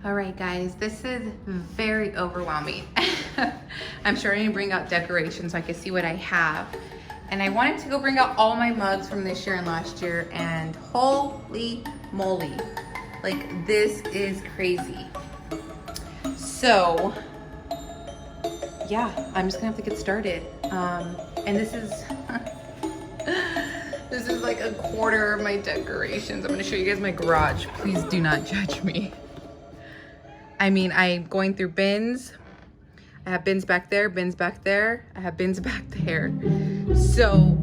All right, guys, this is very overwhelming. I'm starting to bring out decorations so I can see what I have. And I wanted to go bring out all my mugs from this year and last year, and holy moly, like this is crazy. So yeah, I'm just gonna have to get started. And this is, this is like a quarter of my decorations. I'm gonna show you guys my garage. Please do not judge me. I mean, I'm going through bins. I have bins back there, bins back there. I have bins back there. So,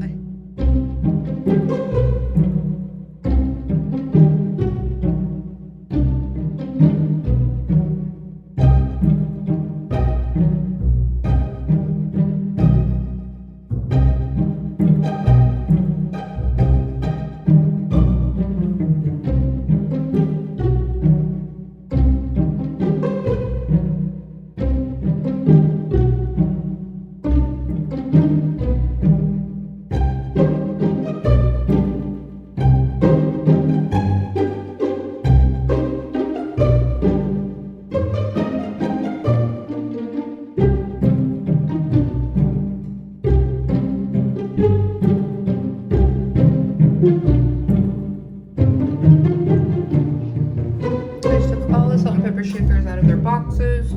boxes.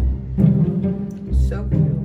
So cute.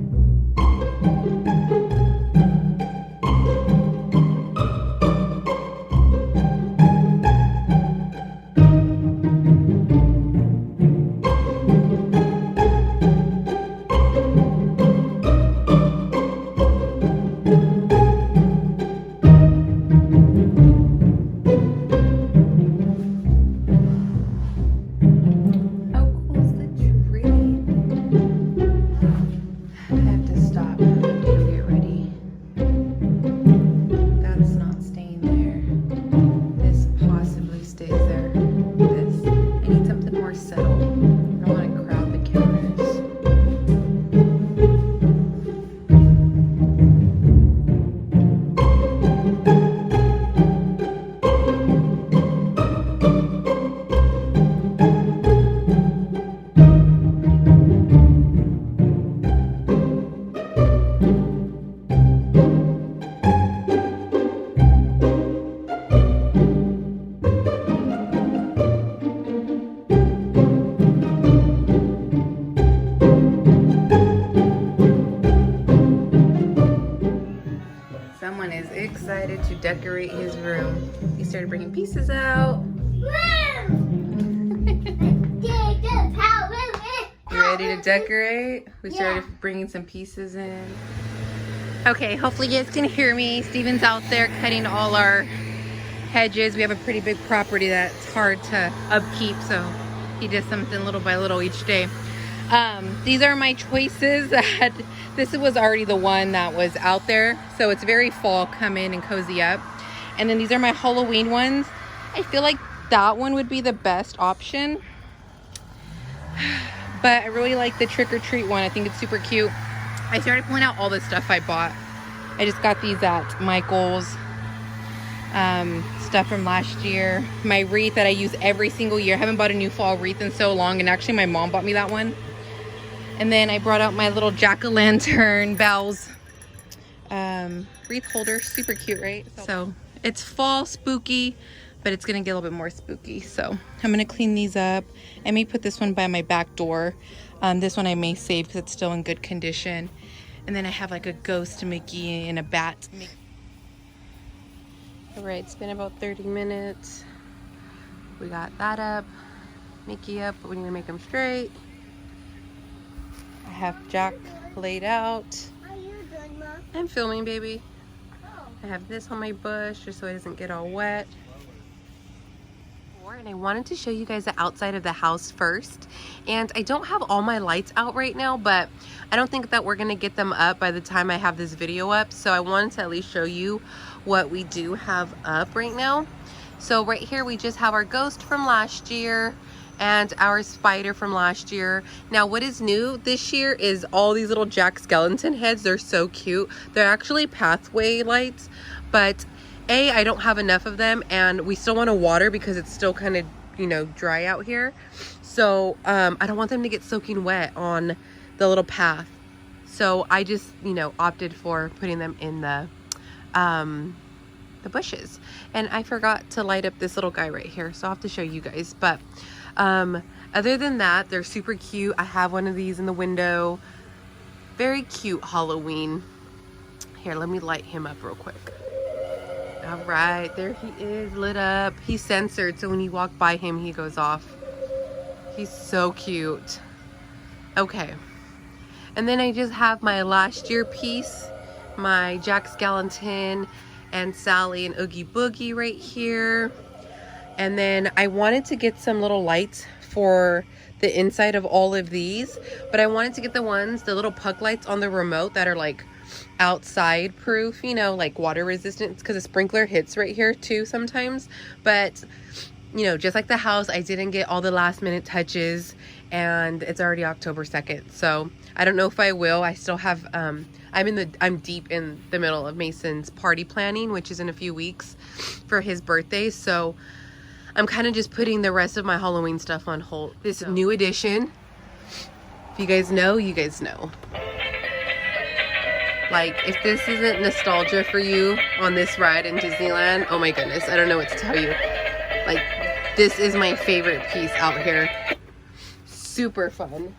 Someone is excited to decorate his room. He started bringing pieces out. You ready to decorate? We started bringing some pieces in. Okay, hopefully you guys can hear me. Steven's out there cutting all our hedges. We have a pretty big property that's hard to upkeep, so he does something little by little each day. These are my choices. This was already the one that was out there, so it's very fall, come in and cozy up. And then these are my Halloween ones. I feel like that one would be the best option, but I really like the trick or treat one. I think it's super cute. I started pulling out all the stuff I bought. I just got these at Michael's. Stuff from last year. My wreath that I use every single year. I haven't bought a new fall wreath in so long, and actually my mom bought me that one. And then I brought out my little jack-o'-lantern bells wreath holder. Super cute, right? So it's fall spooky but it's gonna get a little bit more spooky. So I'm gonna clean these up. I may put this one by my back door. This one I may save because it's still in good condition. And then I have like a ghost Mickey and a bat. All right, it's been about 30 minutes. We got that up, Mickey up, but we need to make them straight. I have Jack laid out. Are you done, Mom? I'm filming, baby. I have this on my bush just so it doesn't get all wet. And I wanted to show you guys the outside of the house first. And I don't have all my lights out right now, but I don't think that we're gonna get them up by the time I have this video up. So I wanted to at least show you what we do have up right now. So right here, we just have our ghost from last year and our spider from last year. Now what is new this year is all these little Jack Skellington heads. They're so cute. They're actually pathway lights, but I don't have enough of them, and we still want to water because it's still kind of, you know, dry out here. So I don't want them to get soaking wet on the little path. So I just, you know, opted for putting them in the bushes. And I forgot to light up this little guy right here, so I'll have to show you guys. But other than that, they're super cute. I have one of these in the window. Very cute Halloween. Here, let me light him up real quick. All right, there he is, lit up. He's censored, so when you walk by him, he goes off. He's so cute. Okay, and then I just have my last year piece, my Jack Skellington and Sally and Oogie Boogie right here. And then I wanted to get some little lights for the inside of all of these, but I wanted to get the little puck lights on the remote that are like outside proof, you know, like water resistant, because a sprinkler hits right here too sometimes. But you know, just like the house, I didn't get all the last minute touches, and it's already October 2nd, so I don't know if I will. I still have I'm deep in the middle of Mason's party planning, which is in a few weeks for his birthday, so I'm kind of just putting the rest of my Halloween stuff on hold. This new edition, if you guys know, you guys know. Like, if this isn't nostalgia for you on this ride in Disneyland, oh my goodness, I don't know what to tell you. Like, this is my favorite piece out here. Super fun.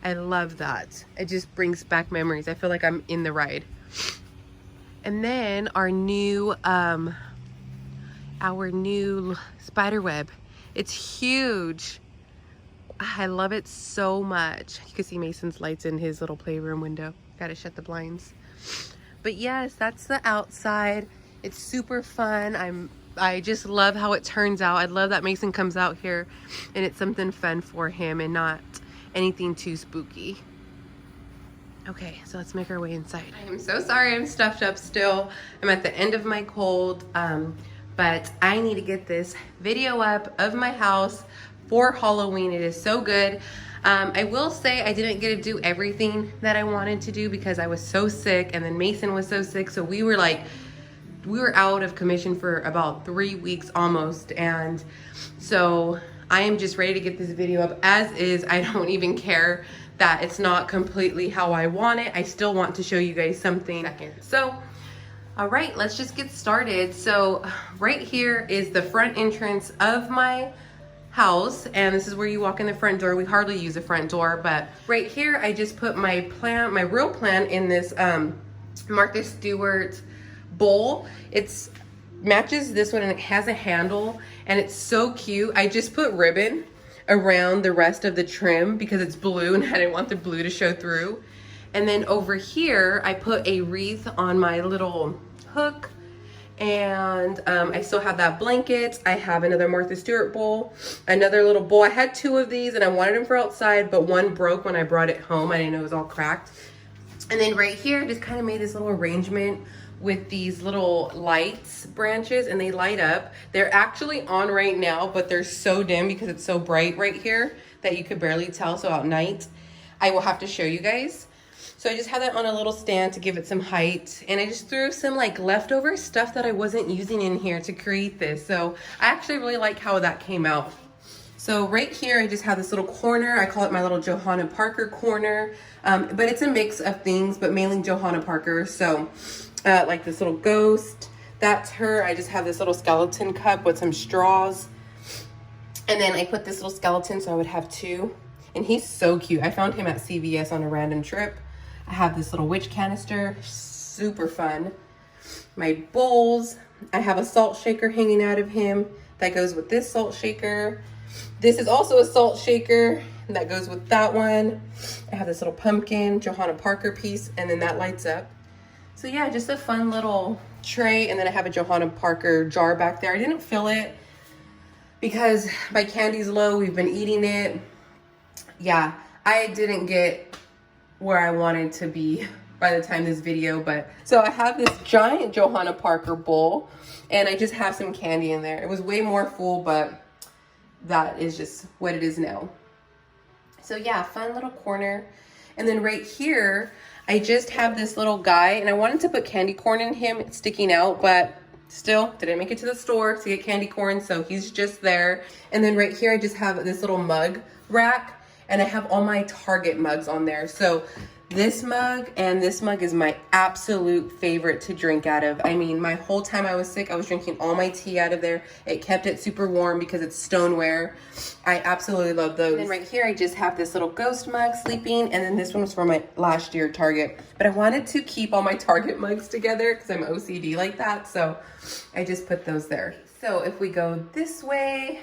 I love that. It just brings back memories. I feel like I'm in the ride. And then our new spider web. It's huge. I love it so much. You can see Mason's lights in his little playroom window. Gotta shut the blinds. But yes, that's the outside. It's super fun. I just love how it turns out. I love that Mason comes out here and it's something fun for him and not anything too spooky. Okay, so let's make our way inside. I am so sorry I'm stuffed up still. I'm at the end of my cold, but I need to get this video up of my house for Halloween. It is so good. I will say I didn't get to do everything that I wanted to do because I was so sick, and then Mason was so sick, so we were out of commission for about 3 weeks almost. And so I am just ready to get this video up as is. I don't even care that it's not completely how I want it. I still want to show you guys something. So all right, let's just get started. So right here is the front entrance of my house, and this is where you walk in the front door. We hardly use a front door, but right here I just put my real plant in this Martha Stewart bowl. It's matches this one, and it has a handle, and it's so cute. I just put ribbon around the rest of the trim because it's blue and I didn't want the blue to show through. And then over here I put a wreath on my little hook. And I still have that blanket. I have another Martha Stewart bowl, another little bowl. I had 2 of these and I wanted them for outside, but one broke when I brought it home. I didn't know it was all cracked. And then right here, I just kind of made this little arrangement with these little lights branches, and they light up. They're actually on right now, but they're so dim because it's so bright right here that you could barely tell. So at night, I will have to show you guys. So I just had that on a little stand to give it some height, and I just threw some like leftover stuff that I wasn't using in here to create this. So I actually really like how that came out. So right here, I just have this little corner. I call it my little Johanna Parker corner, but it's a mix of things, but mainly Johanna Parker. So like this little ghost, that's her. I just have this little skeleton cup with some straws. And then I put this little skeleton so I would have two. And he's so cute. I found him at CVS on a random trip. I have this little witch canister, super fun. My bowls. I have a salt shaker hanging out of him that goes with this salt shaker. This is also a salt shaker that goes with that one. I have this little pumpkin Johanna Parker piece, and then that lights up. So yeah, just a fun little tray. And then I have a Johanna Parker jar back there. I didn't fill it because my candy's low. We've been eating it. Yeah, I didn't get where I wanted to be by the time this video, but so I have this giant Johanna Parker bowl and I just have some candy in there. It was way more full, but that is just what it is now. So yeah, fun little corner. And then right here, I just have this little guy and I wanted to put candy corn in him. It's sticking out, but still didn't make it to the store to get candy corn, so he's just there. And then right here, I just have this little mug rack and I have all my Target mugs on there. So this mug and this mug is my absolute favorite to drink out of. I mean, my whole time I was sick, I was drinking all my tea out of there. It kept it super warm because it's stoneware. I absolutely love those. And then right here, I just have this little ghost mug sleeping. And then this one was from my last year Target. But I wanted to keep all my Target mugs together because I'm OCD like that. So I just put those there. So if we go this way,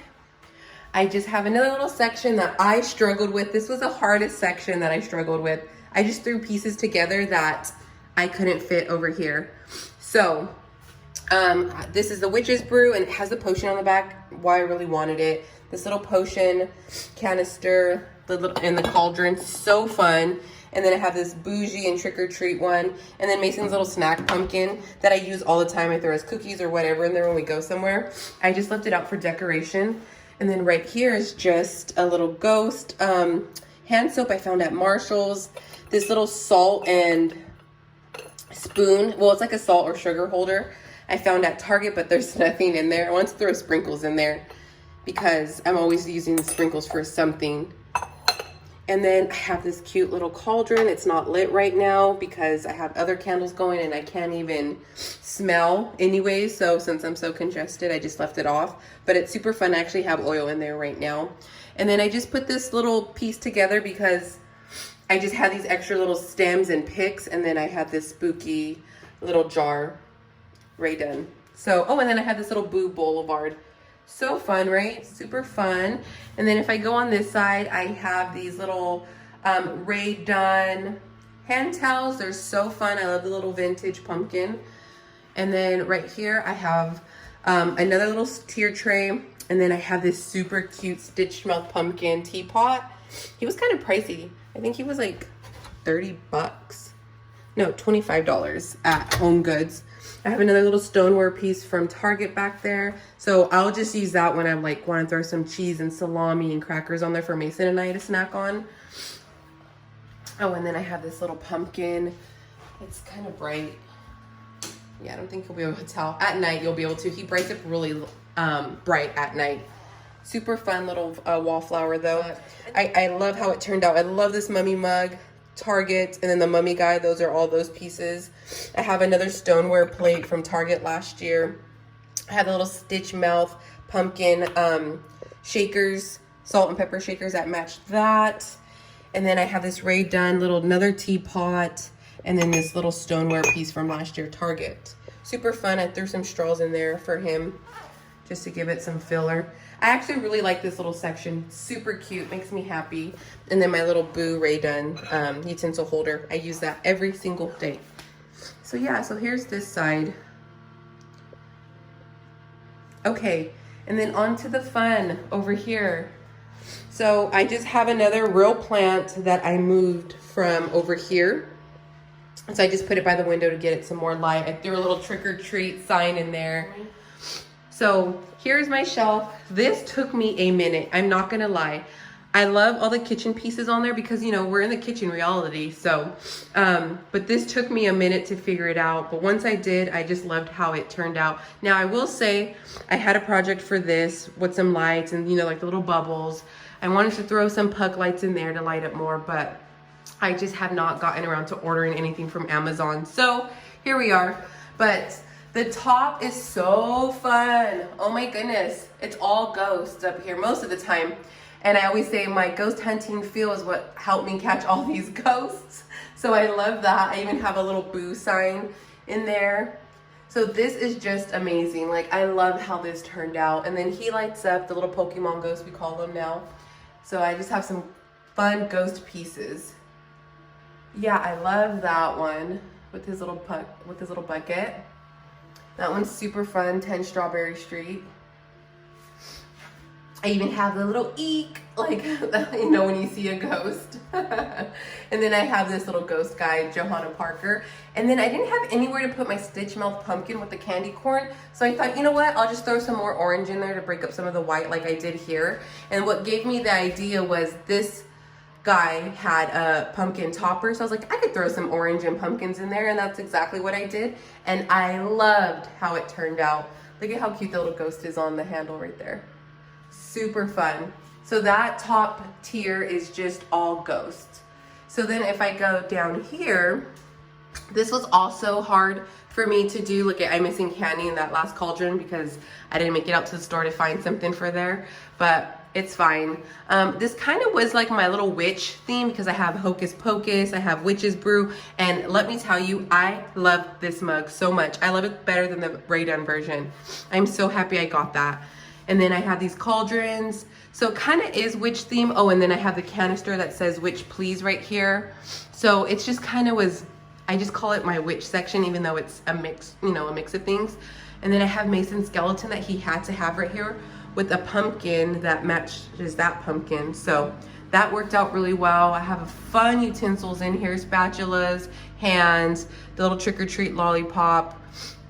I just have another little section that I struggled with. This was the hardest section that I struggled with. I just threw pieces together that I couldn't fit over here. So this is the witch's brew and it has the potion on the back, why I really wanted it. This little potion canister, and the cauldron, so fun. And then I have this bougie and trick or treat one. And then Mason's little snack pumpkin that I use all the time. I throw as cookies or whatever in there when we go somewhere. I just left it out for decoration. And then right here is just a little ghost hand soap I found at Marshall's. This little salt and spoon. Well, it's like a salt or sugar holder I found at Target, but there's nothing in there. I want to throw sprinkles in there because I'm always using the sprinkles for something. And then I have this cute little cauldron. It's not lit right now because I have other candles going and I can't even smell anyways. So since I'm so congested, I just left it off. But it's super fun. I actually have oil in there right now. And then I just put this little piece together because I just had these extra little stems and picks. And then I had this spooky little jar right done. So, oh, and then I had this little Boo Boulevard. So fun, right? Super fun. And then if I go on this side, I have these little Ray Dunn hand towels. They're so fun. I love the little vintage pumpkin. And then right here, I have another little tier tray. And then I have this super cute stitched mouth pumpkin teapot. He was kind of pricey. I think he was like 30 bucks. No, $25 at Home Goods. I have another little stoneware piece from Target back there. So I'll just use that when I'm like want to throw some cheese and salami and crackers on there for Mason and I to snack on. Oh, and then I have this little pumpkin. It's kind of bright. Yeah, I don't think you'll be able to tell. At night, you'll be able to. He brights up really bright at night. Super fun little wallflower though. I love how it turned out. I love this mummy mug. Target, and then the mummy guy, those are all those pieces. I have another stoneware plate from Target last year. I have the little stitch mouth pumpkin shakers, salt and pepper shakers that match that. And then I have this Ray Dunn little another teapot, and then this little stoneware piece from last year Target. Super fun. I threw some straws in there for him just to give it some filler. I actually really like this little section. Super cute, makes me happy. And then my little Boo Ray Dunn utensil holder. I use that every single day. So yeah, so here's this side. Okay, and then on to the fun over here. So I just have another real plant that I moved from over here. So I just put it by the window to get it some more light. I threw a little trick or treat sign in there. So here's my shelf. This took me a minute. I'm not gonna lie. I love all the kitchen pieces on there because, you know, we're in the kitchen reality. So, but this took me a minute to figure it out. But once I did, I just loved how it turned out. Now I will say I had a project for this with some lights and, you know, like the little bubbles. I wanted to throw some puck lights in there to light up more, but I just have not gotten around to ordering anything from Amazon. So here we are. But The top is so fun. Oh my goodness. It's all ghosts up here most of the time. And I always say my ghost hunting feel is what helped me catch all these ghosts. So I love that. I even have a little boo sign in there. So this is just amazing. Like, I love how this turned out. And then he lights up the little Pokemon ghost, we call them now. So I just have some fun ghost pieces. Yeah, I love that one with his little bucket. That one's super fun, 10 Strawberry Street. I even have the little eek, like, you know, when you see a ghost. And then I have this little ghost guy, Johanna Parker. And then I didn't have anywhere to put my Stitch Mouth pumpkin with the candy corn. So I thought, you know what, I'll just throw some more orange in there to break up some of the white like I did here. And what gave me the idea was this guy had a pumpkin topper. So I was like, I could throw some orange and pumpkins in there. And that's exactly what I did. And I loved how it turned out. Look at how cute the little ghost is on the handle right there. Super fun. So that top tier is just all ghosts. So then if I go down here, this was also hard for me to do. Look, I'm missing candy in that last cauldron because I didn't make it out to the store to find something for there, but it's fine. This kind of was like my little witch theme because I have Hocus Pocus, I have Witch's Brew, and let me tell you, I love this mug so much. I love it better than the Ray Dunn version. I'm so happy I got that. And then I have these cauldrons. So it kind of is witch theme. Oh, and then I have the canister that says witch please right here. So it's just kind of was, I just call it my witch section, even though it's a mix, you know, a mix of things. And then I have Mason's skeleton that he had to have right here with a pumpkin that matches that pumpkin. So that worked out really well. I have fun utensils in here, spatulas, hands, the little trick-or-treat lollipop,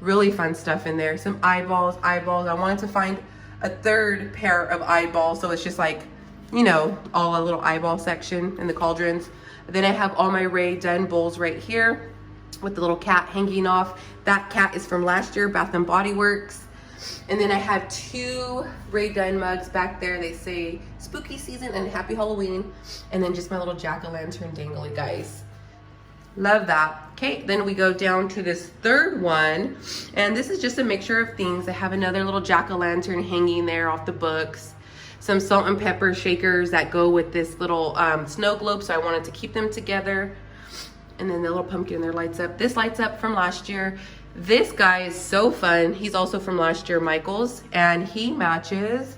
really fun stuff in there. Some eyeballs. I wanted to find a third pair of eyeballs, so it's just like, you know, all a little eyeball section in the cauldrons. Then I have all my Ray Dunn bowls right here with the little cat hanging off. That cat is from last year, Bath and Body Works. And then I have 2 Ray Dunn mugs back there. They say spooky season and happy Halloween. And then just my little jack-o'-lantern dangly guys. Love that. Okay, then we go down to this third one, and this is just a mixture of things. I have another little jack-o'-lantern hanging there off the books, some salt and pepper shakers that go with this little snow globe, so I wanted to keep them together. And then the little pumpkin there lights up. This lights up from last year. This guy is so fun. He's also from last year, Michael's, and he matches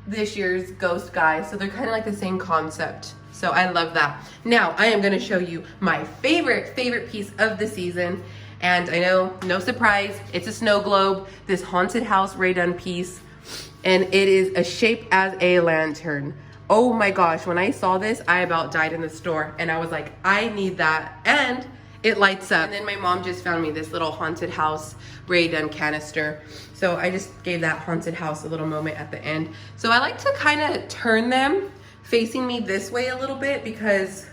this year's ghost guy, so they're kind of like the same concept. So I love that. Now I am going to show you my favorite piece of the season. And I know, no surprise, it's a snow globe, this haunted house Ray Dunn piece. And it is a shape as a lantern. Oh my gosh, when I saw this, I about died in the store. And I was like, I need that. And it lights up. And then my mom just found me this little haunted house Ray Dunn canister. So I just gave that haunted house a little moment at the end. So I like to kind of turn them facing me this way a little bit because,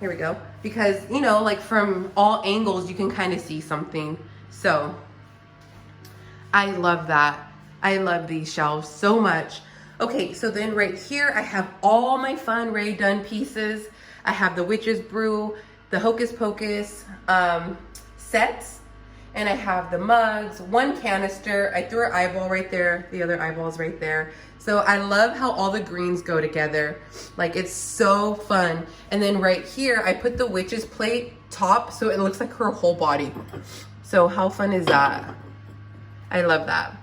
here we go, because, you know, like from all angles you can kind of see something. So I love that. I love these shelves so much. Okay, so then right here I have all my fun Ray Dunn pieces. I have the Witch's Brew, the Hocus Pocus sets, and I have the mugs, 1 canister. I threw an eyeball right there, the other eyeball's right there. So I love how all the greens go together. Like, it's so fun. And then right here, I put the witch's plate top so it looks like her whole body. So how fun is that? I love that.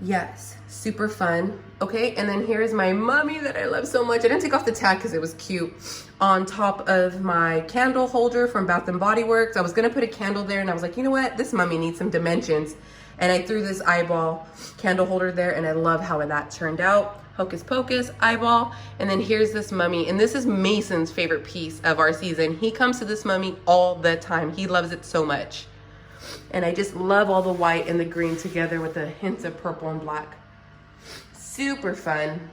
Yes, super fun. Okay, and then here's my mummy that I love so much. I didn't take off the tag because it was cute. On top of my candle holder from Bath and Body Works. I was gonna put a candle there and I was like, you know what? This mummy needs some dimensions. And I threw this eyeball candle holder there and I love how that turned out. Hocus Pocus, eyeball, and then here's this mummy. And this is Mason's favorite piece of our season. He comes to this mummy all the time. He loves it so much. And I just love all the white and the green together with the hints of purple and black. Super fun.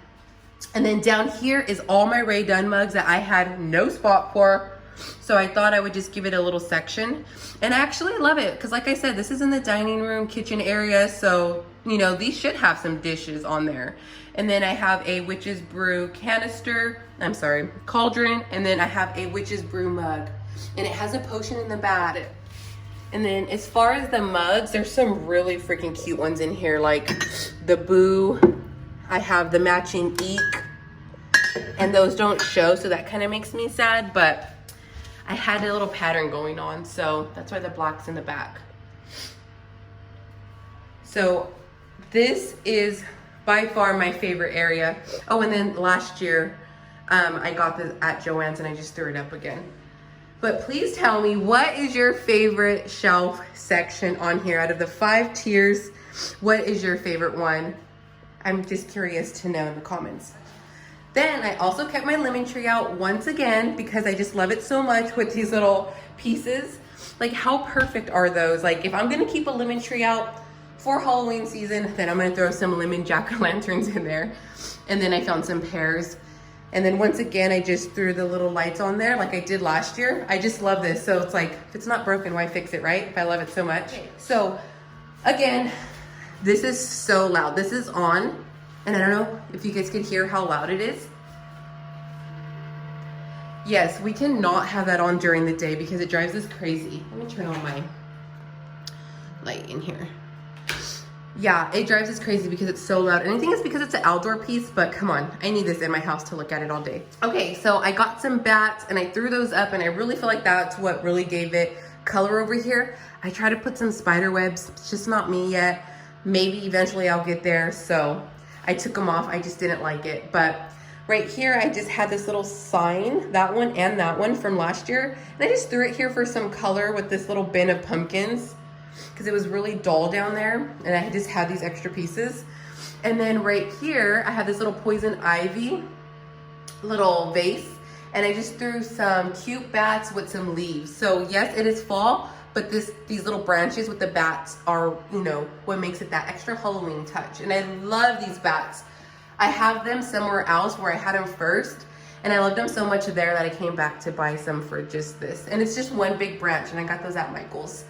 And then down here is all my Ray Dunn mugs that I had no spot for. So I thought I would just give it a little section. And I actually love it because, like I said, this is in the dining room, kitchen area. So, you know, these should have some dishes on there. And then I have a Witch's Brew cauldron. And then I have a Witch's Brew mug. And it has a potion in the back. And then as far as the mugs, there's some really freaking cute ones in here, like the Boo. I have the matching Eek, and those don't show, so that kind of makes me sad, but I had a little pattern going on, so that's why the black's in the back. So this is by far my favorite area. Oh, and then last year, I got this at Joann's and I just threw it up again. But please tell me, what is your favorite shelf section on here? Out of the 5 tiers, what is your favorite one? I'm just curious to know in the comments. Then I also kept my lemon tree out once again because I just love it so much with these little pieces. Like, how perfect are those? Like, if I'm gonna keep a lemon tree out for Halloween season, then I'm gonna throw some lemon jack-o'-lanterns in there. And then I found some pears. And then once again, I just threw the little lights on there like I did last year. I just love this. So it's like, if it's not broken, why fix it, right? If I love it so much. Okay. So again, this is so loud. This is on, and I don't know if you guys could hear how loud it is. Yes, we cannot have that on during the day because it drives us crazy. Let me turn on my light in here. Yeah, it drives us crazy because it's so loud. And I think it's because it's an outdoor piece, but come on, I need this in my house to look at it all day. Okay, so I got some bats and I threw those up, and I really feel like that's what really gave it color over here. I tried to put some spider webs. It's just not me yet. Maybe eventually I'll get there. So I took them off. I just didn't like it. But right here, I just had this little sign, that one and that one from last year. And I just threw it here for some color with this little bin of pumpkins, because it was really dull down there, and I just had these extra pieces. And then right here, I have this little poison ivy little vase, and I just threw some cute bats with some leaves. So yes, it is fall, but these little branches with the bats are, you know, what makes it that extra Halloween touch. And I love these bats. I have them somewhere else where I had them first, and I loved them so much there that I came back to buy some for just this. And it's just one big branch, and I got those at Michael's.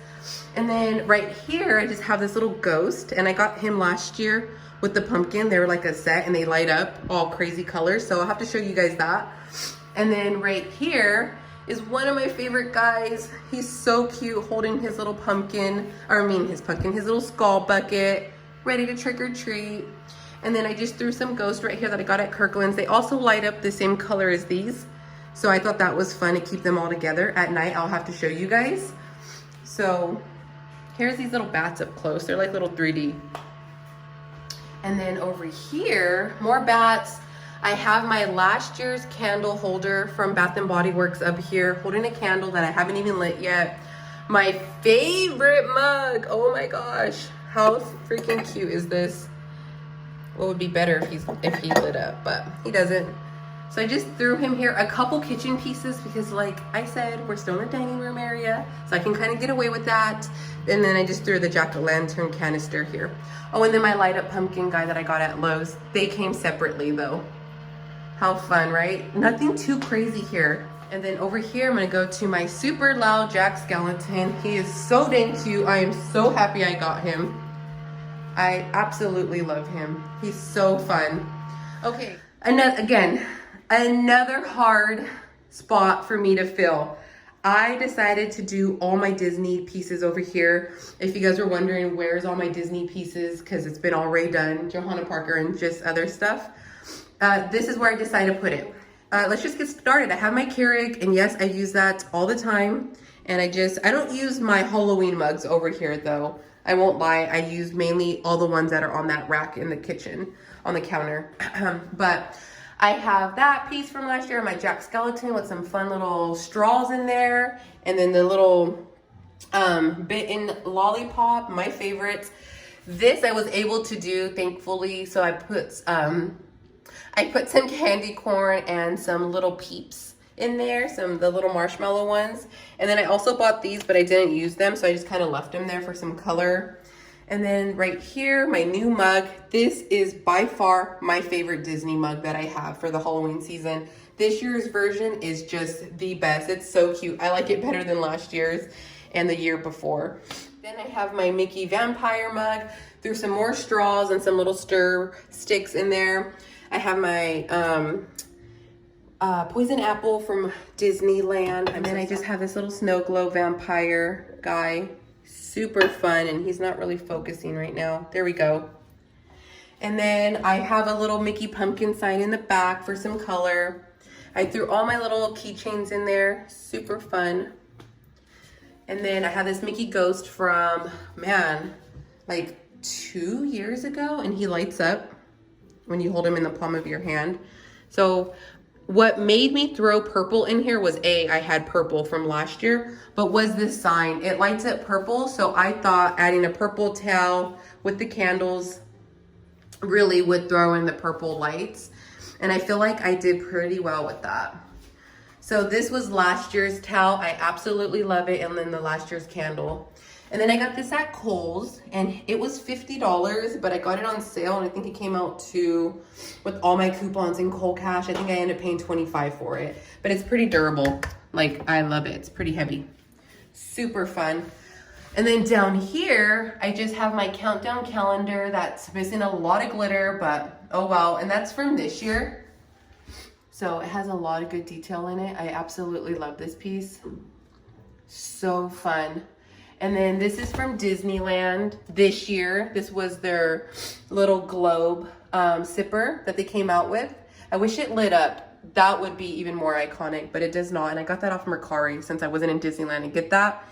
And then right here, I just have this little ghost, and I got him last year with the pumpkin. They were like a set, and they light up all crazy colors. So I'll have to show you guys that. And then right here is one of my favorite guys. He's so cute, holding his little pumpkin, his little skull bucket, ready to trick or treat. And then I just threw some ghosts right here that I got at Kirkland's. They also light up the same color as these. So I thought that was fun to keep them all together. At night, I'll have to show you guys. So here's these little bats up close. They're like little 3D. And then over here, more bats. I have my last year's candle holder from Bath & Body Works up here, holding a candle that I haven't even lit yet. My favorite mug. Oh my gosh. How freaking cute is this? What would be better if he lit up, but he doesn't. So I just threw him here a couple kitchen pieces because, like I said, we're still in the dining room area, so I can kind of get away with that. And then I just threw the jack-o'-lantern canister here. Oh, and then my light up pumpkin guy that I got at Lowe's. They came separately though. How fun, right? Nothing too crazy here. And then over here, I'm gonna go to my super loud Jack Skellington. He is so dang cute. I am so happy I got him. I absolutely love him. He's so fun. Okay, another hard spot for me to fill. I decided to do all my Disney pieces over here. If you guys are wondering where's all my Disney pieces, because it's been already done, Johanna Parker and just other stuff, this is where I decided to put it. Let's just get started. I have my Keurig, and yes, I use that all the time. And I don't use my Halloween mugs over here though. I won't lie, I use mainly all the ones that are on that rack in the kitchen, on the counter. But I have that piece from last year, my Jack Skellington with some fun little straws in there. And then the little bitten lollipop, my favorites. This I was able to do, thankfully. So I put some candy corn and some little peeps in there, the little marshmallow ones. And then I also bought these, but I didn't use them, so I just kind of left them there for some color. And then right here, my new mug. This is by far my favorite Disney mug that I have for the Halloween season. This year's version is just the best. It's so cute. I like it better than last year's and the year before. Then I have my Mickey Vampire mug. Threw some more straws and some little stir sticks in there. I have my Poison Apple from Disneyland. And then I just have this little snow globe vampire guy. Super fun, and he's not really focusing right now. There we go. And then I have a little Mickey pumpkin sign in the back for some color. I threw all my little keychains in there. Super fun. And then I have this Mickey ghost from, man, like 2 years ago, and he lights up when you hold him in the palm of your hand. So what made me throw purple in here was I had purple from last year, but was this sign. It lights up purple, so I thought adding a purple tail with the candles really would throw in the purple lights. And I feel like I did pretty well with that. So this was last year's towel. I absolutely love it. And then the last year's candle. And then I got this at Kohl's, and it was $50, but I got it on sale, and I think it came out to, with all my coupons and Kohl Cash, I think I ended up paying $25 for it. But it's pretty durable. Like, I love it. It's pretty heavy. Super fun. And then down here, I just have my countdown calendar that's missing a lot of glitter, but oh well. And that's from this year. So it has a lot of good detail in it. I absolutely love this piece. So fun. And then this is from Disneyland this year. This was their little globe sipper that they came out with. I wish it lit up. That would be even more iconic, but it does not. And I got that off Mercari since I wasn't in Disneyland to get that.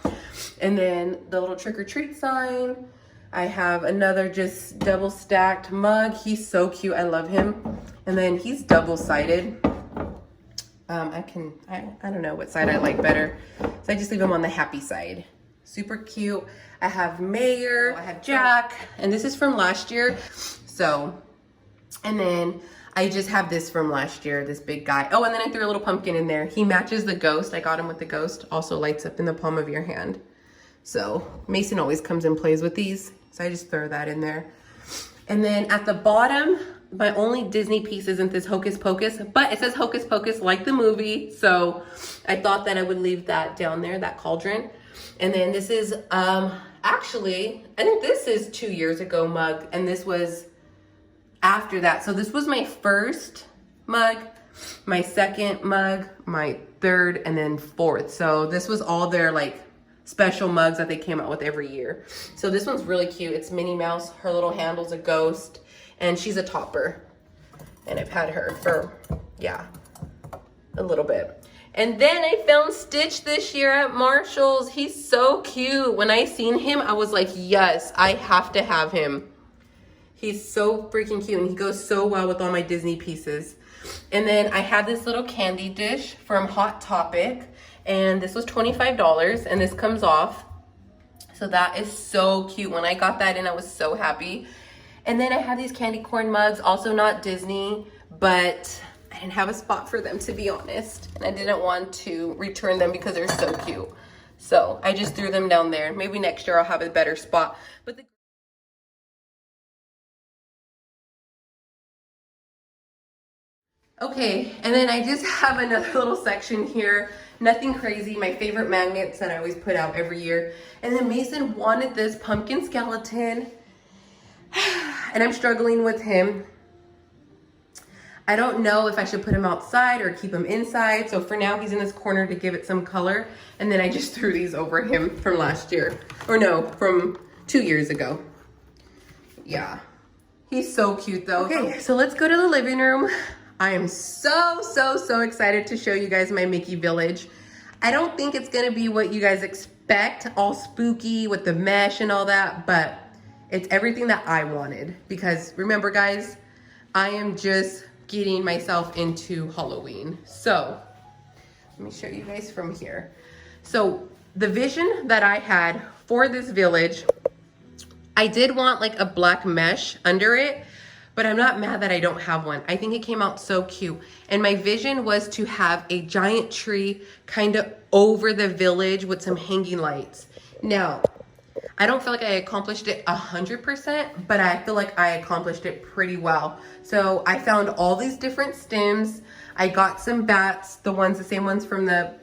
And then the little trick or treat sign. I have another just double stacked mug. He's so cute. I love him. And then he's double sided. I don't know what side I like better. So I just leave him on the happy side. Super cute. I have Mayor, I have Jack, and this is from last year. So, and then I just have this from last year, this big guy. Oh, and then I threw a little pumpkin in there. He matches the ghost. I got him with the ghost. Also lights up in the palm of your hand. So Mason always comes and plays with these. So I just throw that in there. And then at the bottom, my only Disney piece isn't this Hocus Pocus, but it says Hocus Pocus like the movie. So I thought that I would leave that down there, that cauldron. And then this is, actually, I think this is 2 years ago mug, and this was after that. So this was my first mug, my second mug, my third, and then fourth. So this was all their like special mugs that they came out with every year. So this one's really cute. It's Minnie Mouse. Her little handle's a ghost, and she's a topper. And I've had her for, yeah, a little bit. And then I found Stitch this year at Marshall's. He's so cute. When I seen him, I was like, yes, I have to have him. He's so freaking cute, and he goes so well with all my Disney pieces. And then I had this little candy dish from Hot Topic, and this was $25, and this comes off. So that is so cute. When I got that in, I was so happy. And then I have these candy corn mugs, also not Disney, but I didn't have a spot for them, to be honest. And I didn't want to return them because they're so cute. So I just threw them down there. Maybe next year I'll have a better spot. But okay, and then I just have another little section here. Nothing crazy. My favorite magnets that I always put out every year. And then Mason wanted this pumpkin skeleton. And I'm struggling with him. I don't know if I should put him outside or keep him inside. So for now, he's in this corner to give it some color. And then I just threw these over him from last year. Or no, from 2 years ago. Yeah. He's so cute though. Okay, so let's go to the living room. I am so excited to show you guys my Mickey village. I don't think it's gonna be what you guys expect, all spooky with the mesh and all that, but it's everything that I wanted. Because remember guys, I am just getting myself into Halloween. So let me show you guys from here. So the vision that I had for this village, I did want like a black mesh under it, but I'm not mad that I don't have one. I think it came out so cute. And my vision was to have a giant tree kind of over the village with some hanging lights. Now, I don't feel like I accomplished it 100%, but I feel like I accomplished it pretty well. So I found all these different stems. I got some bats, the same ones from the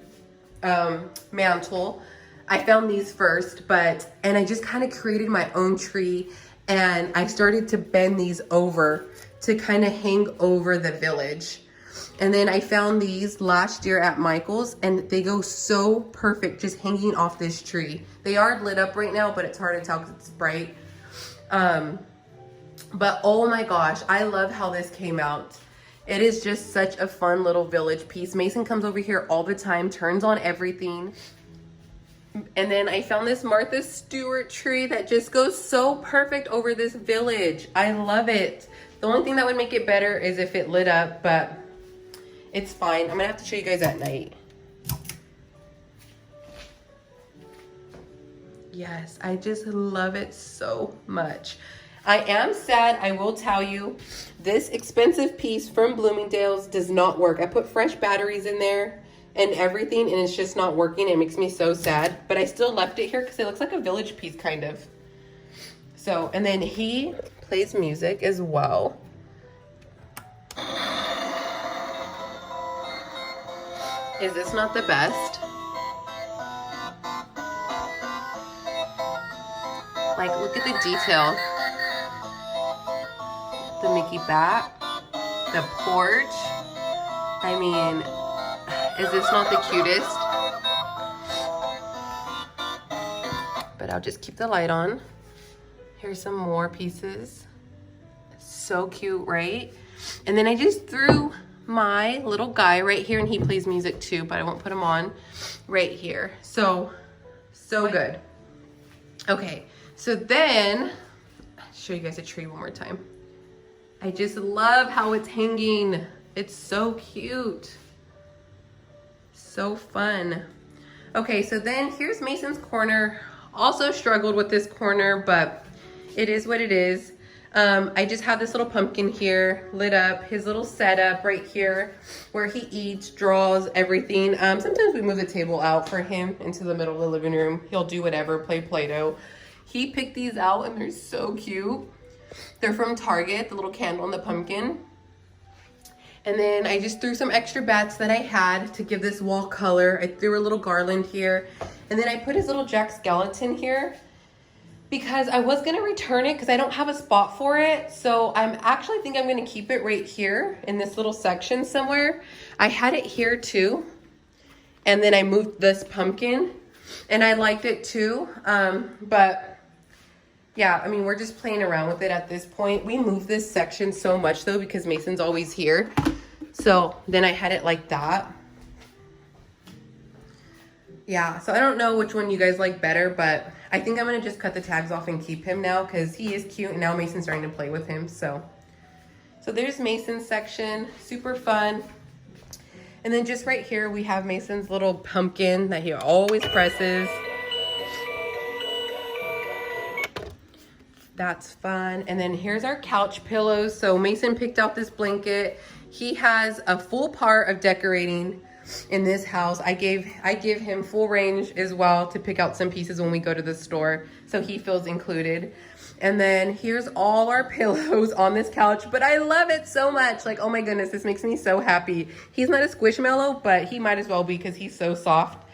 mantle. I found these first, and I just kind of created my own tree, and I started to bend these over to kind of hang over the village. And then I found these last year at Michael's, and they go so perfect just hanging off this tree. They are lit up right now, but it's hard to tell because it's bright. But oh my gosh, I love how this came out. It is just such a fun little village piece. Mason comes over here all the time, turns on everything. And then I found this Martha Stewart tree that just goes so perfect over this village. I love it. The only thing that would make it better is if it lit up, but it's fine. I'm gonna have to show you guys at night. Yes, I just love it so much. I am sad, I will tell you, this expensive piece from Bloomingdale's does not work. I put fresh batteries in there and everything, and it's just not working. It makes me so sad, but I still left it here because it looks like a village piece kind of. So, and then he plays music as well. Is this not the best? Like, look at the detail. The Mickey bat, the porch. I mean, is this not the cutest? But I'll just keep the light on. Here's some more pieces. So cute, right? And then I just threw my little guy right here, and he plays music too, but I won't put him on right here. So good. Okay, so then I'll show you guys a tree one more time. I just love how it's hanging. It's so cute. So fun. Okay, so then here's Mason's corner. Also struggled with this corner, but it is what it is. I just have this little pumpkin here lit up, his little setup right here where he eats, draws, everything. Sometimes we move the table out for him into the middle of the living room. He'll do whatever, play Play-Doh. He picked these out and they're so cute. They're from Target, the little candle and the pumpkin. And then I just threw some extra bats that I had to give this wall color. I threw a little garland here. And then I put his little Jack Skeleton here because I was gonna return it because I don't have a spot for it. So I'm actually think I'm gonna keep it right here in this little section somewhere. I had it here too. And then I moved this pumpkin and I liked it too. But yeah, I mean, we're just playing around with it at this point. We moved this section so much though because Mason's always here. So then I had it like that. Yeah, so I don't know which one you guys like better, but I think I'm gonna just cut the tags off and keep him now because he is cute and now Mason's starting to play with him. So there's Mason's section, super fun. And then just right here, we have Mason's little pumpkin that he always presses. That's fun. And then here's our couch pillows. So Mason picked out this blanket. He has a full part of decorating in this house. I give him full range as well to pick out some pieces when we go to the store, so he feels included. And then here's all our pillows on this couch, but I love it so much. Like, oh my goodness, this makes me so happy. He's not a squishmallow, but he might as well be because he's so soft.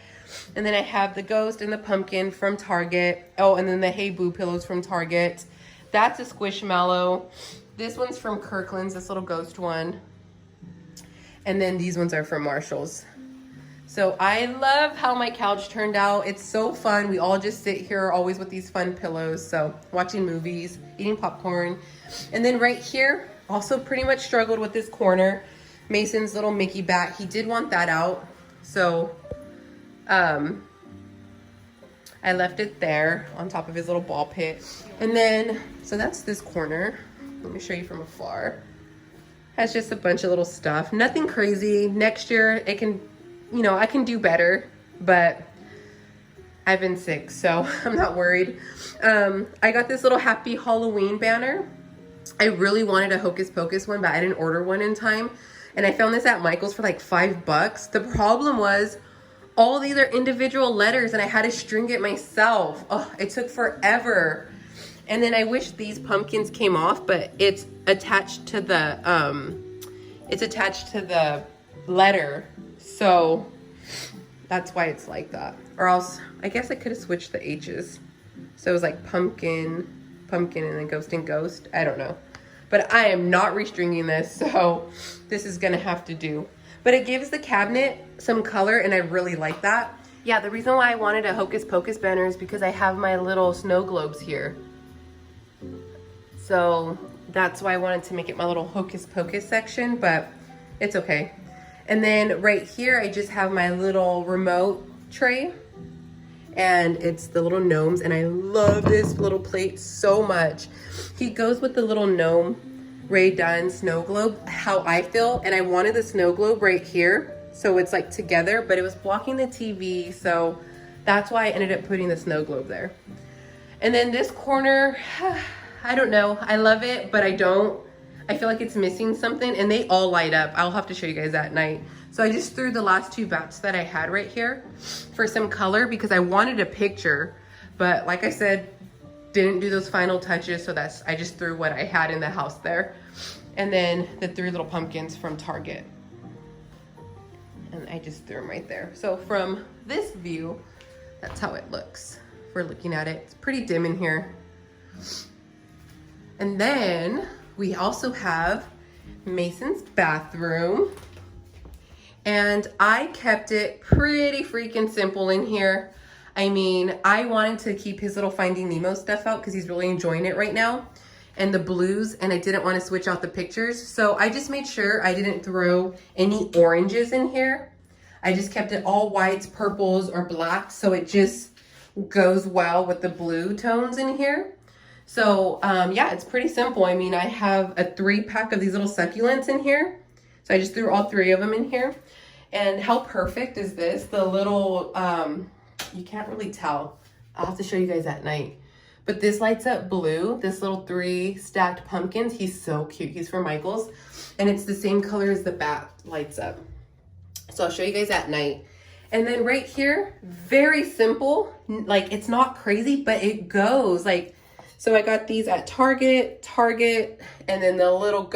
And then I have the ghost and the pumpkin from Target. Oh, and then the Hey Boo pillows from Target. That's a squishmallow. This one's from Kirkland's, this little ghost one. And then these ones are from Marshall's. So I love how my couch turned out. It's so fun. We all just sit here always with these fun pillows. So watching movies, eating popcorn. And then right here, also pretty much struggled with this corner. Mason's little Mickey bat. He did want that out. So I left it there on top of his little ball pit. And then, so that's this corner. Let me show you from afar. Has just a bunch of little stuff. Nothing crazy. Next year, it can, you know, I can do better, but I've been sick, so I'm not worried. I got this little Happy Halloween banner. I really wanted a Hocus Pocus one, but I didn't order one in time. And I found this at Michael's for like $5. The problem was all these are individual letters and I had to string it myself. Oh, it took forever. And then I wish these pumpkins came off, but it's attached to the letter. So that's why it's like that. Or else, I guess I could have switched the H's. So it was like pumpkin, pumpkin, and then ghost and ghost. I don't know. But I am not restringing this, so this is gonna have to do. But it gives the cabinet some color, and I really like that. Yeah, the reason why I wanted a Hocus Pocus banner is because I have my little snow globes here. So that's why I wanted to make it my little Hocus Pocus section, but it's okay. And then right here, I just have my little remote tray, and it's the little gnomes, and I love this little plate so much. He goes with the little gnome Ray Dunn snow globe, how I feel, and I wanted the snow globe right here, so it's like together, but it was blocking the TV, so that's why I ended up putting the snow globe there. And then this corner, I don't know, I love it, but I don't. I feel like it's missing something, and they all light up. I'll have to show you guys at night. So I just threw the last two bats that I had right here for some color because I wanted a picture, but like I said, didn't do those final touches, so I just threw what I had in the house there. And then the 3 little pumpkins from Target. And I just threw them right there. So from this view, that's how it looks. If we're looking at it, it's pretty dim in here. And then we also have Mason's bathroom. And I kept it pretty freaking simple in here. I mean, I wanted to keep his little Finding Nemo stuff out because he's really enjoying it right now. And the blues, and I didn't want to switch out the pictures. So I just made sure I didn't throw any oranges in here. I just kept it all whites, purples, or blacks. So it just goes well with the blue tones in here. So yeah, it's pretty simple. I mean, I have a 3-pack of these little succulents in here. So I just threw all 3 of them in here. And how perfect is this? The little, you can't really tell. I'll have to show you guys at night. But this lights up blue, this little 3 stacked pumpkins. He's so cute. He's from Michael's. And it's the same color as the bat lights up. So I'll show you guys at night. And then right here, very simple. Like, it's not crazy, but it goes. Like, so I got these at Target, and then the little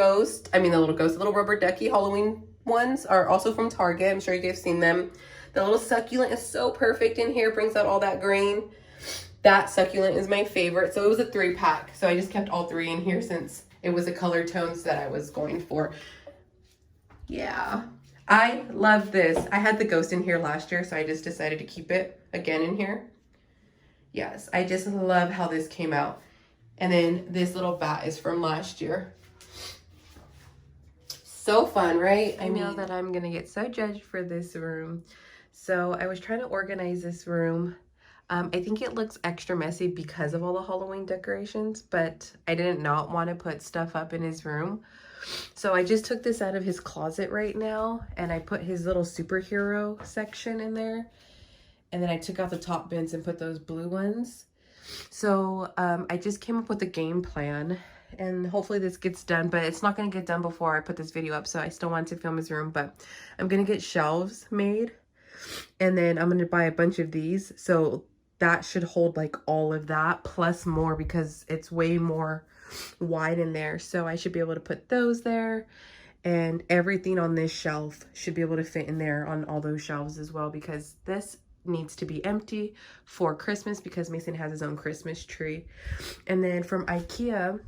rubber ducky Halloween ones are also from Target. I'm sure you guys have seen them. The little succulent is so perfect in here, brings out all that green. That succulent is my favorite. So it was a 3-pack. So I just kept all 3 in here since it was the color tones that I was going for. Yeah, I love this. I had the ghost in here last year, so I just decided to keep it again in here. Yes, I just love how this came out. And then this little bat is from last year. So fun, right? I know that I'm gonna get so judged for this room. So I was trying to organize this room. I think it looks extra messy because of all the Halloween decorations, but I didn't not want to put stuff up in his room. So I just took this out of his closet right now, and I put his little superhero section in there. And then I took out the top bins and put those blue ones. So I just came up with a game plan, and hopefully this gets done, but it's not going to get done before I put this video up. So I still want to film his room, but I'm going to get shelves made, and then I'm going to buy a bunch of these. So that should hold like all of that plus more because it's way more wide in there. So I should be able to put those there, and everything on this shelf should be able to fit in there on all those shelves as well, because this needs to be empty for Christmas because Mason has his own Christmas tree. And then from IKEA,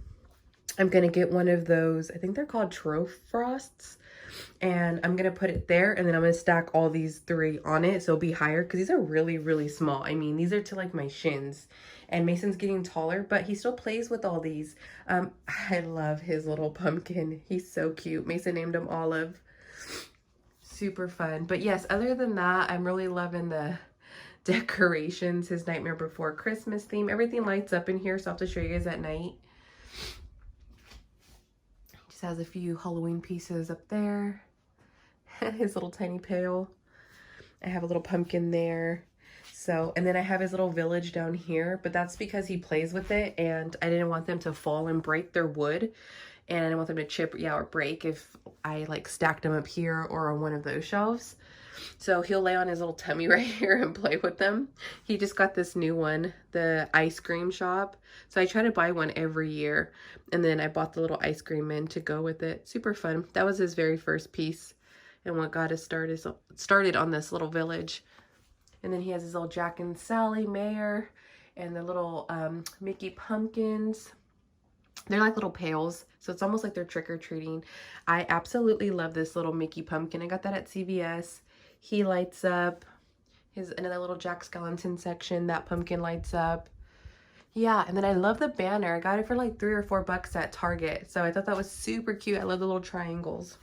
I'm gonna get one of those, I think they're called Trofrosts, and I'm gonna put it there, and then I'm gonna stack all these 3 on it so it'll be higher, because these are really, really small. I mean, these are to like my shins, and Mason's getting taller, but he still plays with all these. I love his little pumpkin. He's so cute. Mason named him Olive. Super fun. But yes, other than that, I'm really loving the decorations, his Nightmare Before Christmas theme. Everything lights up in here, so I'll have to show you guys at night. Just has a few Halloween pieces up there. His little tiny pail. I have a little pumpkin there. So, and then I have his little village down here, but that's because he plays with it, and I didn't want them to fall and break their wood. And I didn't want them to chip, or break if I like stacked them up here or on one of those shelves. So he'll lay on his little tummy right here and play with them. He just got this new one, the ice cream shop. So I try to buy one every year. And then I bought the little ice cream in to go with it. Super fun. That was his very first piece, and what got us started on this little village. And then he has his little Jack and Sally Mayor and the little Mickey pumpkins. They're like little pails, So it's almost like they're trick-or-treating. I absolutely love this little Mickey pumpkin. I got that at CVS. He lights up. Here's another little Jack Skellington section. That pumpkin lights up. Yeah, and then I love the banner. I got it for like $3 or $4 at Target. So I thought that was super cute. I love the little triangles.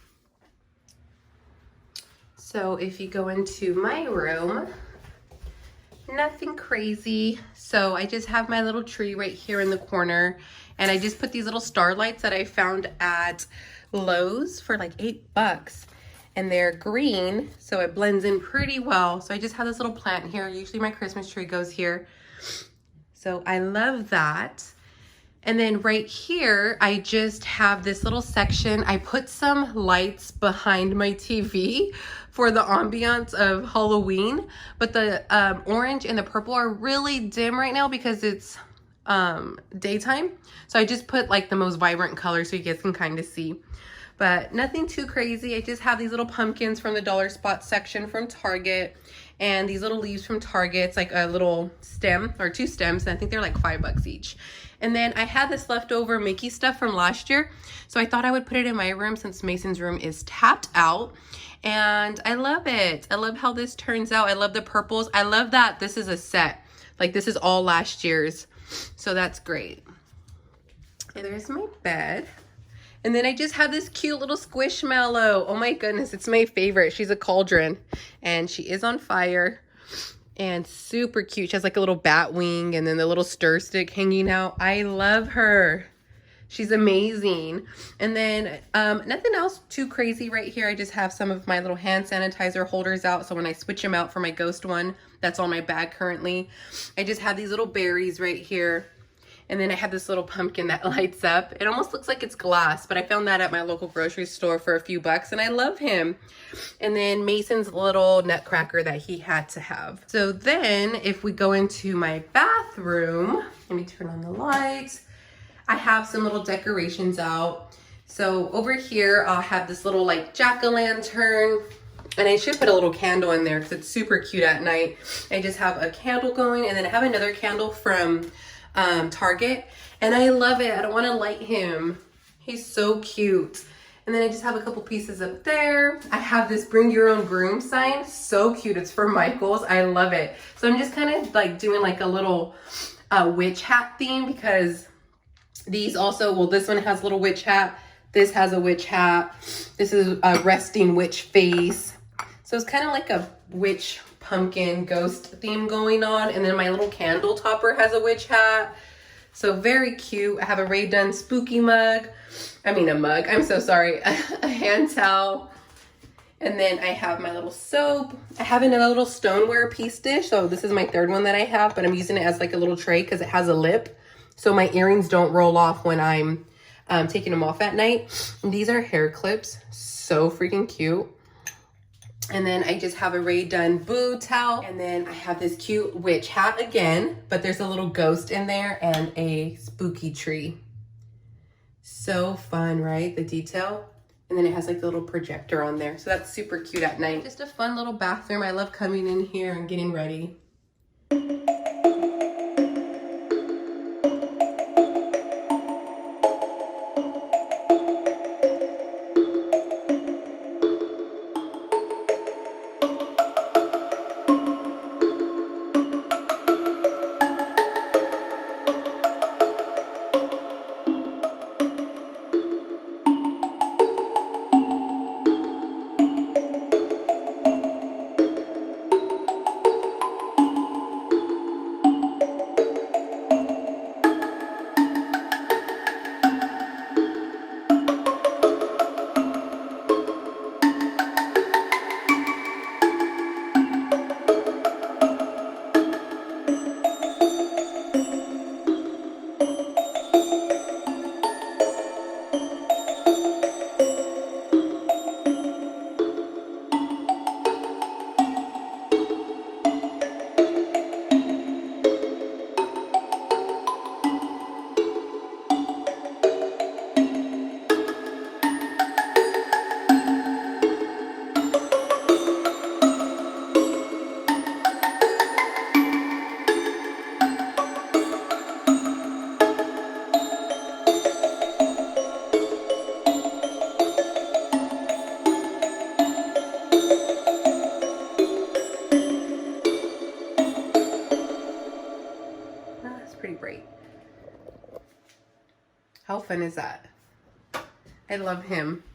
So if you go into my room, nothing crazy. So I just have my little tree right here in the corner. And I just put these little starlights that I found at Lowe's for like $8. And they're green, so it blends in pretty well. So I just have this little plant here. Usually my Christmas tree goes here. So I love that. And then right here, I just have this little section. I put some lights behind my TV for the ambiance of Halloween, but the orange and the purple are really dim right now because it's daytime. So I just put like the most vibrant color so you guys can kind of see. But nothing too crazy. I just have these little pumpkins from the dollar spot section from Target. And these little leaves from Target. It's like a little stem or 2 stems. And I think they're like $5 each. And then I had this leftover Mickey stuff from last year. So I thought I would put it in my room since Mason's room is tapped out. And I love it. I love how this turns out. I love the purples. I love that this is a set. Like this is all last year's. So that's great. And there's my bed. And then I just have this cute little squishmallow. Oh my goodness, it's my favorite. She's a cauldron and she is on fire and super cute. She has like a little bat wing and then the little stir stick hanging out. I love her. She's amazing. And then nothing else too crazy right here. I just have some of my little hand sanitizer holders out. So when I switch them out for my ghost one, that's on my bag currently. I just have these little berries right here. And then I have this little pumpkin that lights up. It almost looks like it's glass, but I found that at my local grocery store for a few bucks and I love him. And then Mason's little nutcracker that he had to have. So then if we go into my bathroom, let me turn on the lights. I have some little decorations out. So over here, I'll have this little like jack-o'-lantern. And I should put a little candle in there because it's super cute at night. I just have a candle going and then I have another candle from Target and I love it. I don't want to light him. He's so cute. And then I just have a couple pieces up there. I have this bring your own broom sign. So cute. It's for Michael's. I love it. So I'm just kind of like doing like a little witch hat theme because these also, well, this one has a little witch hat. This has a witch hat. This is a resting witch face. So it's kind of like a witch pumpkin ghost theme going on. And then my little candle topper has a witch hat. So very cute. I have a Rae Dunn spooky mug. I mean a mug. I'm so sorry. A hand towel. And then I have my little soap. I have another little stoneware piece dish. So this is my 3rd one that I have, but I'm using it as like a little tray because it has a lip. So my earrings don't roll off when I'm taking them off at night. And these are hair clips. So freaking cute. And then I just have a Rae Dunn boo towel. And then I have this cute witch hat again, but there's a little ghost in there and a spooky tree. So fun, right? The detail. And then it has like the little projector on there. So that's super cute at night. Just a fun little bathroom. I love coming in here and getting ready. fun is that? I love him.